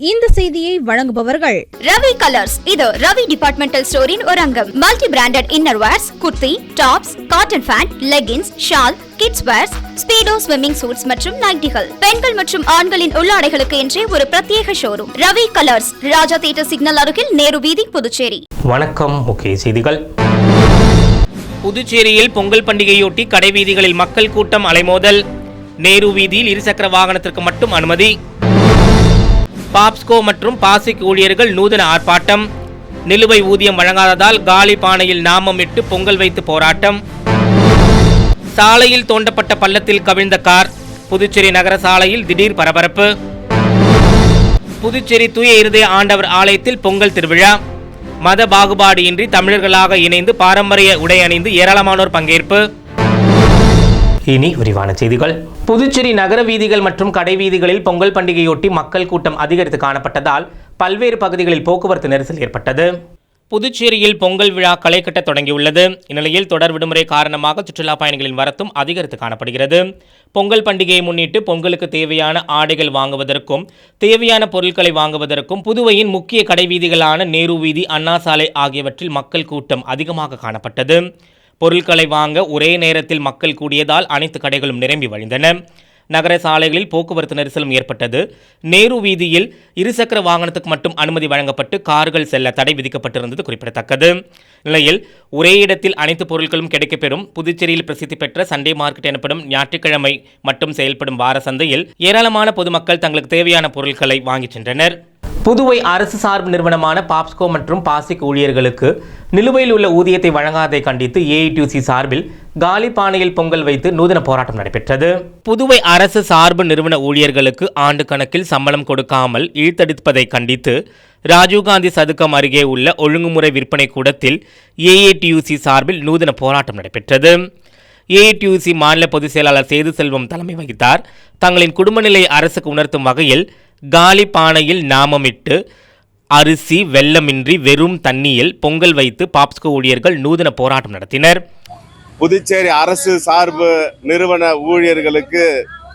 இந்த செய்தியை வழங்குபவர்கள் ரவி கலர்ஸ். இது ரவி டிபார்ட்மெண்டல் ஸ்டோரின் ஒரு அங்கம். Multi branded inner wears, kurti, tops, cotton pant, leggings, shawl, kids wears, Speedo swimming suits மற்றும் நைட்டிகள். பெண்கள் மற்றும் ஆண்களின் உள்ளாடைகளுக்கு என்றே ஒரு பிரத்யேக showroom. Ravi colours, Raja theatre signal அருகில், நேரு வீதி, புதுச்சேரி. வணக்கம். முக்கிய செய்திகள். புதுச்சேரியில் பொங்கல் பண்டிகையொட்டி கடைவீதிகளில் மக்கள் கூட்டம் அலைமோதல். நேரு வீதியில் இருசக்கர வாகனத்திற்கு மட்டும் அனுமதி. பாப்ஸ்கோ மற்றும் பாசிக் ஊழியர்கள் நூதன ஆர்ப்பாட்டம். நிலுவை ஊதியம் வழங்காததால் காலி பானையில் நாமம் இட்டு பொங்கல் வைத்து போராட்டம். சாலையில் தோண்டப்பட்ட பள்ளத்தில் கவிழ்ந்த கார். புதுச்சேரி நகர சாலையில் திடீர் பரபரப்பு. புதுச்சேரி தூய இருதய ஆண்டவர் ஆலயத்தில் பொங்கல் திருவிழா. மத பாகுபாடு இன்றி தமிழர்களாக இணைந்து பாரம்பரிய உடை அணிந்து ஏராளமானோர் பங்கேற்பு. இனி விரிவான செய்திகள். புதுச்சேரி நகர வீதிகள் மற்றும் கடை வீதிகளில் பொங்கல் பண்டிகையொட்டி மக்கள் கூட்டம் அதிகரித்து காணப்பட்டதால் பல்வேறு பகுதிகளில் போக்குவரத்து நெரிசல் ஏற்பட்டது. புதுச்சேரியில் பொங்கல் விழா களை கட்ட தொடங்கியுள்ளது. இந்நிலையில் தொடர் விடுமுறை காரணமாக சுற்றுலா பயணிகளின் வரத்தும் அதிகரித்து காணப்படுகிறது. பொங்கல் பண்டிகையை முன்னிட்டு பொங்கலுக்கு தேவையான ஆடைகள் வாங்குவதற்கும் தேவையான பொருட்களை வாங்குவதற்கும் புதுவையின் முக்கிய கடை வீதிகளான நேரு வீதி, அண்ணா சாலை ஆகியவற்றில் மக்கள் கூட்டம் அதிகமாக காணப்பட்டது. பொருட்களை வாங்க ஒரே நேரத்தில் மக்கள் கூடியதால் அனைத்து கடைகளும் நிரம்பி வழிந்தன. நகர சாலைகளில் போக்குவரத்து நெரிசலும் ஏற்பட்டது. நேரு வீதியில் இருசக்கர வாகனத்துக்கு மட்டும் அனுமதி வழங்கப்பட்டு கார்கள் செல்ல தடை விதிக்கப்பட்டிருந்தது குறிப்பிடத்தக்கது. நிலையில் ஒரே இடத்தில் அனைத்து பொருட்களும் கிடைக்கப்பெறும் புதுச்சேரியில் பிரசித்தி பெற்ற சண்டே மார்க்கெட் எனப்படும் ஞாயிற்றுக்கிழமை மட்டும் செயல்படும் வார சந்தையில் ஏராளமான பொதுமக்கள் தங்களுக்கு தேவையான பொருட்களை வாங்கிச் சென்றனர். புதுவை அரசு சார்பு நிறுவனமான பாப்ஸ்கோ மற்றும் பாசிக் ஊழியர்களுக்கு நிலுவையில் உள்ள ஊதியத்தை வழங்காதை கண்டித்து ஏஐடியூசி சார்பில் காலி பானையில் பொங்கல் வைத்து நூதன போராட்டம் நடைபெற்றது. புதுவை அரசு சார்பு நிறுவன ஊழியர்களுக்கு ஆண்டு கணக்கில் சம்பளம் கொடுக்காமல் இழுத்தடிப்பதை கண்டித்து ராஜீவ்காந்தி சதுக்கம் அருகே உள்ள ஒழுங்குமுறை விற்பனை கூடத்தில் ஏஐடியூசி சார்பில் நூதன போராட்டம் நடைபெற்றது. ஏஐடியூசி மாநில பொதுச் செயலாளர் சேது செல்வம் தலைமை வகித்தார். தங்களின் குடும்ப நிலையை அரசுக்கு உணர்த்தும் வகையில் காலி பானையில் நாமமிட்டு அரிசி வெல்லமின்றி வெறும் தண்ணியில் பொங்கல் வைத்து பாப்ஸ்கோ ஊழியர்கள் நூதன போராட்டம் நடத்தினர். புதுச்சேரி அரசு சார்பு நிறுவன ஊழியர்களுக்கு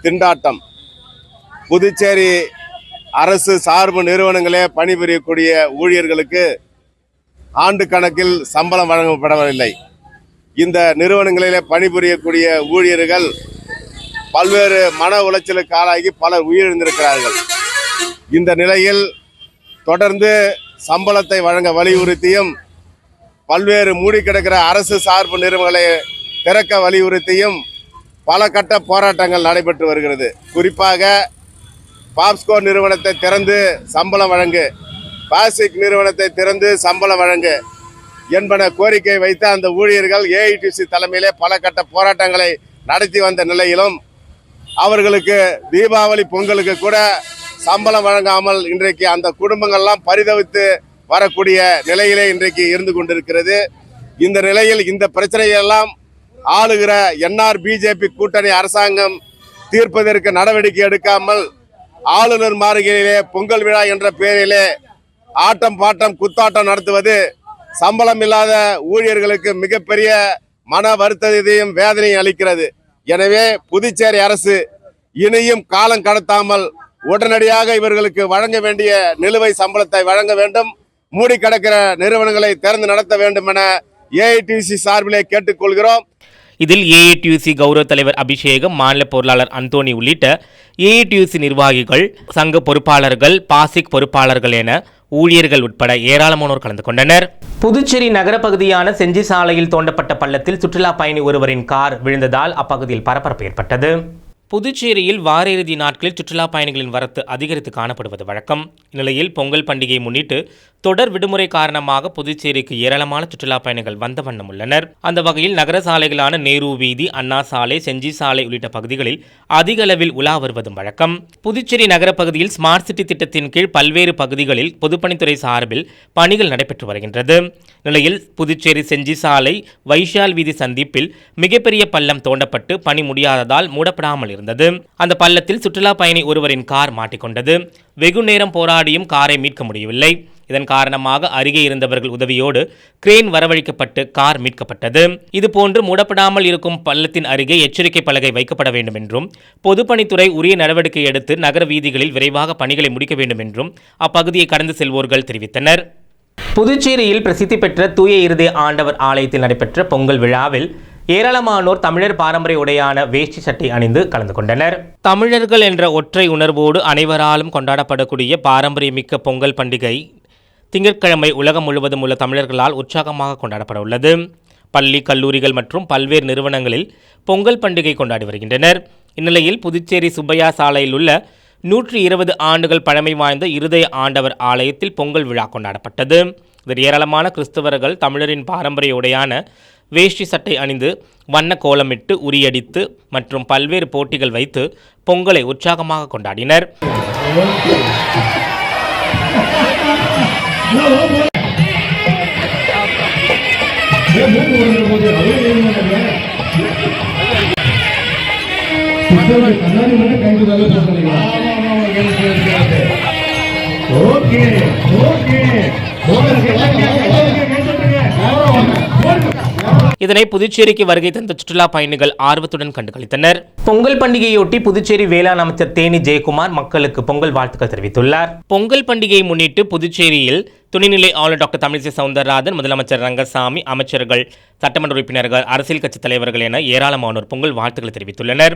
திண்டாட்டம். புதுச்சேரி அரசு சார்பு நிறுவனங்களே பணிபுரியக்கூடிய ஊழியர்களுக்கு ஆண்டு கணக்கில் சம்பளம் வழங்கப்படவில்லை. இந்த நிறுவனங்களிலே பணிபுரியக்கூடிய ஊழியர்கள் பல்வேறு மன உளைச்சலுக்கு ஆளாகி பலர் உயிரிழந்திருக்கிறார்கள். இந்த நிலையில் தொடர்ந்து சம்பளத்தை வழங்க வலியுறுத்தியும் பல்வேறு மூடி கிடக்கிற அரசு சார்பு நிறுவனங்களை திறக்க வலியுறுத்தியும் பல கட்ட போராட்டங்கள் நடைபெற்று வருகிறது. குறிப்பாக பாப்ஸ்கோ நிறுவனத்தை திறந்து சம்பளம் வழங்கு, பாசிக் நிறுவனத்தை திறந்து சம்பளம் வழங்கு என்பன கோரிக்கை வைத்த அந்த ஊழியர்கள் ஏஐடிசி தலைமையிலே பல கட்ட போராட்டங்களை நடத்தி வந்த நிலையிலும் அவர்களுக்கு தீபாவளி பொங்கலுக்கு கூட சம்பளம் வழங்காமல் இன்றைக்கு அந்த குடும்பங்கள்லாம் பரிதவித்து வரக்கூடிய நிலையிலே இன்றைக்கு இருந்து கொண்டிருக்கிறது. இந்த நிலையில் இந்த பிரச்சனையெல்லாம் ஆளுகிற என்ஆர் பிஜேபி கூட்டணி அரசாங்கம் தீர்ப்பதற்கு நடவடிக்கை எடுக்காமல் ஆளுநர் மாளிகையிலே பொங்கல் விழா என்ற பெயரிலே ஆட்டம் பாட்டம் குத்தாட்டம் நடத்துவது சம்பளம் இல்லாத ஊழியர்களுக்கு மிகப்பெரிய மன வருத்தத்தையும் வேதனையும் அளிக்கிறது. எனவே புதுச்சேரி அரசு இனியும் காலம் கடத்தாமல் உடனடியாக இவர்களுக்கு வழங்க வேண்டிய நிலுவை சம்பளத்தை வழங்க வேண்டும், மூடி கிடக்கிற நிறுவனங்களை திறந்து நடத்த வேண்டும் என ஏஐடிசி சார்பிலே கேட்டுக்கொள்கிறோம். இதில் ஏஐடியூசி கௌரவ தலைவர் அபிஷேகம், மாநில பொருளாளர் அந்தோணி உள்ளிட்ட ஏஐடியூசி நிர்வாகிகள், சங்க பொறுப்பாளர்கள், பாசிக் பொறுப்பாளர்கள் என ஊழியர்கள் உட்பட ஏராளமானோர் கலந்து கொண்டனர். புதுச்சேரி நகர பகுதியான செஞ்சி சாலையில் தோண்டப்பட்ட பள்ளத்தில் சுற்றுலா பயணி ஒருவரின் கார் விழுந்ததால் அப்பகுதியில் பரபரப்பு ஏற்பட்டது. புதுச்சேரியில் வார இறுதி நாட்களில் சுற்றுலா பயணிகளின் வரத்து அதிகரித்து காணப்படுவது வழக்கம். இந்நிலையில் பொங்கல் பண்டிகையை முன்னிட்டு தொடர் விடுமுறை காரணமாக புதுச்சேரிக்கு ஏராளமான சுற்றுலா பயணிகள் வந்த வண்ணம் உள்ளனர். அந்த வகையில் நகர சாலைகளான நேரு வீதி, அண்ணா சாலை, செஞ்சி சாலை உள்ளிட்ட பகுதிகளில் அதிக அளவில் உலா வருவதும் வழக்கம். புதுச்சேரி நகர பகுதியில் ஸ்மார்ட் சிட்டி திட்டத்தின் கீழ் பல்வேறு பகுதிகளில் பொதுப்பணித்துறை சார்பில் பணிகள் நடைபெற்று வருகின்றது. நிலையில் புதுச்சேரி செஞ்சி சாலை வைஷால் வீதி சந்திப்பில் மிகப்பெரிய பள்ளம் தோண்டப்பட்டு பணி முடியாததால் மூடப்படாமல் இருந்தது. அந்த பள்ளத்தில் சுற்றுலா பயணி ஒருவரின் கார் மாட்டிக்கொண்டது. வெகு நேரம் போராடியும் காரை மீட்க முடியவில்லை. இதன் காரணமாக அருகே இருந்தவர்கள் உதவியோடு கிரேன் வரவழைக்கப்பட்டு கார் மீட்கப்பட்டது. இதுபோன்று மூடப்படாமல் இருக்கும் பள்ளத்தின் அருகே எச்சரிக்கை பலகை வைக்கப்பட வேண்டும் என்றும் பொதுப்பணித்துறை உரிய நடவடிக்கை எடுத்து நகர வீதிகளில் விரைவாக பணிகளை முடிக்க வேண்டும் என்றும் அப்பகுதியை கடந்து செல்வோர்கள் தெரிவித்தனர். புதுச்சேரியில் பிரசித்தி பெற்ற தூய இருதய ஆண்டவர் ஆலயத்தில் நடைபெற்ற பொங்கல் விழாவில் ஏராளமானோர் தமிழர் பாரம்பரிய உடையான வேஷ்டி சட்டை அணிந்து கலந்து கொண்டனர். தமிழர்கள் என்ற ஒற்றை உணர்வோடு அனைவராலும் கொண்டாடப்படக்கூடிய பாரம்பரியமிக்க பொங்கல் பண்டிகை திங்கட்கிழமை உலகம் முழுவதும் உள்ள தமிழர்களால் உற்சாகமாக கொண்டாடப்பட உள்ளது. பள்ளி, கல்லூரிகள் மற்றும் பல்வேறு நிறுவனங்களில் பொங்கல் பண்டிகை கொண்டாடி வருகின்றனர். இந்நிலையில் புதுச்சேரி சுப்பையா சாலையில் உள்ள 120 ஆண்டுகள் பழமை வாய்ந்த இருதய ஆண்டவர் ஆலயத்தில் பொங்கல் விழா கொண்டாடப்பட்டது. இதில் ஏராளமான கிறிஸ்தவர்கள் தமிழரின் பாரம்பரிய உடையான வேஷ்டி சட்டை அணிந்து வண்ண கோலமிட்டு உரியடித்து மற்றும் பல்வேறு போட்டிகள் வைத்து பொங்கலை உற்சாகமாக கொண்டாடினர். இதனை புதுச்சேரிக்கு வருகை தந்த சுற்றுலா பயணிகள் ஆர்வத்துடன் கண்டுகளித்தனர். பொங்கல் பண்டிகையொட்டி புதுச்சேரி வேளாண் அமைச்சர் தேனி ஜெயக்குமார் மக்களுக்கு பொங்கல் வாழ்த்துக்கள் தெரிவித்துள்ளார். பொங்கல் பண்டிகையை முன்னிட்டு புதுச்சேரியில் துணைநிலை ஆளுநர் டாக்டர் தமிழிசை சவுந்தரராஜன், முதலமைச்சர் ரங்கசாமி, அமைச்சர்கள், சட்டமன்ற உறுப்பினர்கள், அரசியல் கட்சித் தலைவர்கள் என ஏராளமானோர் பொங்கல் வாழ்த்துக்களை தெரிவித்துள்ளனர்.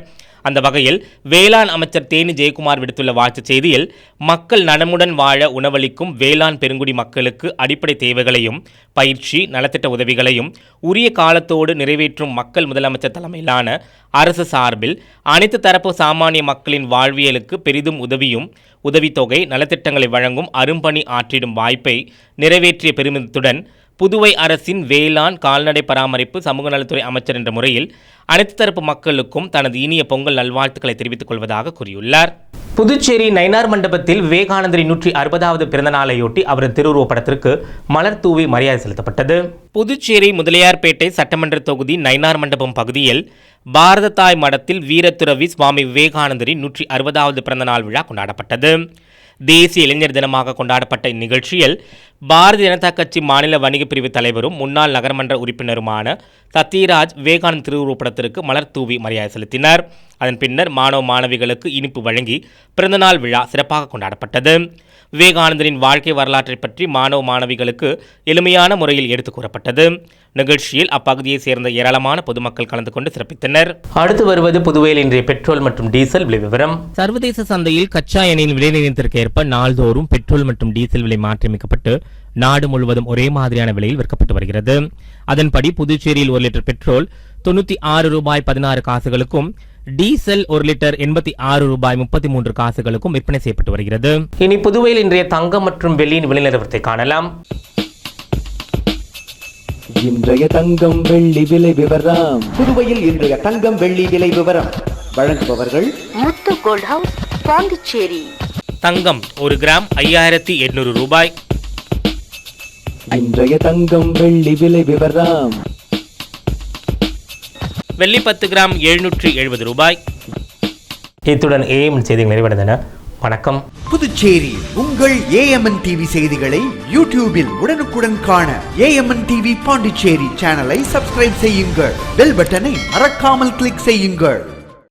அந்த வகையில் வேளாண் அமைச்சர் தேனி ஜெயக்குமார் விடுத்துள்ள வாழ்த்துச் செய்தியில், மக்கள் நலமுடன் வாழ உணவளிக்கும் வேளாண் பெருங்குடி மக்களுக்கு அடிப்படை தேவைகளையும் பயிற்சி, நலத்திட்ட உதவிகளையும் உரிய காலத்தோடு நிறைவேற்றும் மக்கள் முதலமைச்சர் தலைமையிலான அரசு சார்பில் அனைத்து தரப்பு சாமானிய மக்களின் வாழ்வியலுக்கு பெரிதும் உதவித்தொகை, நலத்திட்டங்களை வழங்கும் அரும்பணி ஆற்றிடும் வாய்ப்பை நிறைவேற்றிய பெருமிதத்துடன் புதுவை அரசின் வேளாண், கால்நடை பராமரிப்பு, சமூக நலத்துறை அமைச்சர் என்ற முறையில் அனைத்து தரப்பு மக்களுக்கும் தனது இனிய பொங்கல் நல்வாழ்த்துக்களை தெரிவித்துக் கொள்வதாக கூறியுள்ளார். புதுச்சேரி நயினார் மண்டபத்தில் விவேகானந்தரின் 160வது பிறந்த நாளையொட்டி அவரது திருவுருவப் படத்திற்கு மலர் தூவி மரியாதை செலுத்தப்பட்டது. புதுச்சேரி முதலியார்பேட்டை சட்டமன்ற தொகுதி நயினார் மண்டபம் பகுதியில் பாரத தாய் மடத்தில் வீரத்துறவி சுவாமி விவேகானந்தரின் 160வது பிறந்த நாள் விழா கொண்டாடப்பட்டது. தேசிய இளைஞர் தினமாக கொண்டாடப்பட்ட இந்நிகழ்ச்சியில் பாரதிய ஜனதா கட்சி மாநில வணிக பிரிவு தலைவரும் முன்னாள் நகரமன்ற உறுப்பினருமான சத்யராஜ் விவேகானந்த் திருவுருவப்படத்திற்கு மலர் தூவி மரியாதை செலுத்தினார். அதன் பின்னர் மாணவ மாணவிகளுக்கு இனிப்பு வழங்கி பிறந்தநாள் விழா சிறப்பாக கொண்டாடப்பட்டது. விவேகானந்தரின் வாழ்க்கை வரலாற்றை பற்றி மாணவ மாணவிகளுக்கு எளிமையான முறையில் எடுத்துக் கூறப்பட்டது. நிகழ்ச்சியில் அப்பகுதியைச் சேர்ந்த ஏராளமான பொதுமக்கள் கலந்து கொண்டு சிறப்பித்தனர். அடுத்து வருவது புதுவையில் இன்றைய பெட்ரோல் மற்றும் டீசல் விலை விவரம். சர்வதேச சந்தையில் கச்சா எண்ணெயின் விலை நிர்ணயத்திற்கு ஏற்ப நாள்தோறும் பெட்ரோல் மற்றும் டீசல் விலை மாற்றியமைக்கப்பட்டு நாடு முழுவதும் ஒரே மாதிரியான விலையில் விற்கப்பட்டு வருகிறது. அதன்படி புதுச்சேரியில் 1 லிட்டர் பெட்ரோல் 96 ரூபாய் 16 காசுகளுக்கும், டீசல் 1 லிட்டர் 86 ரூபாய் 33 காசுகளுக்கும் விற்பனை செய்யப்பட்டு வருகிறது. இனி புதுவையில் இன்றைய தங்கம் மற்றும் வெள்ளியின் விலை நிலவரத்தை காணலாம். இன்றைய தங்கம் வெள்ளி விலை விவரம். புதுவையில் இன்றைய தங்கம் வெள்ளி விலை விவரம் வழங்குபவர்கள் முத்து கோல்ட் ஹவுஸ், பாண்டிச்சேரி. தங்கம் 1 கிராம் 5800 ரூபாய். இன்றைய தங்கம் வெள்ளி விலை விவரம். வெள்ளி 10 கிராம் 770 ரூபாய். இத்துடன் ஏஎம்என் செய்திகள் நிறைவடைந்தன. வணக்கம். புதுச்சேரி உங்கள் ஏஎம்என் டிவி செய்திகளை யூடியூபில் உடனுக்குடன் காண ஏஎம்என் டிவி பாண்டிச்சேரி சேனலை சப்ஸ்கிரைப் செய்யுங்கள். பெல் பட்டனை மறக்காமல் கிளிக் செய்யுங்கள்.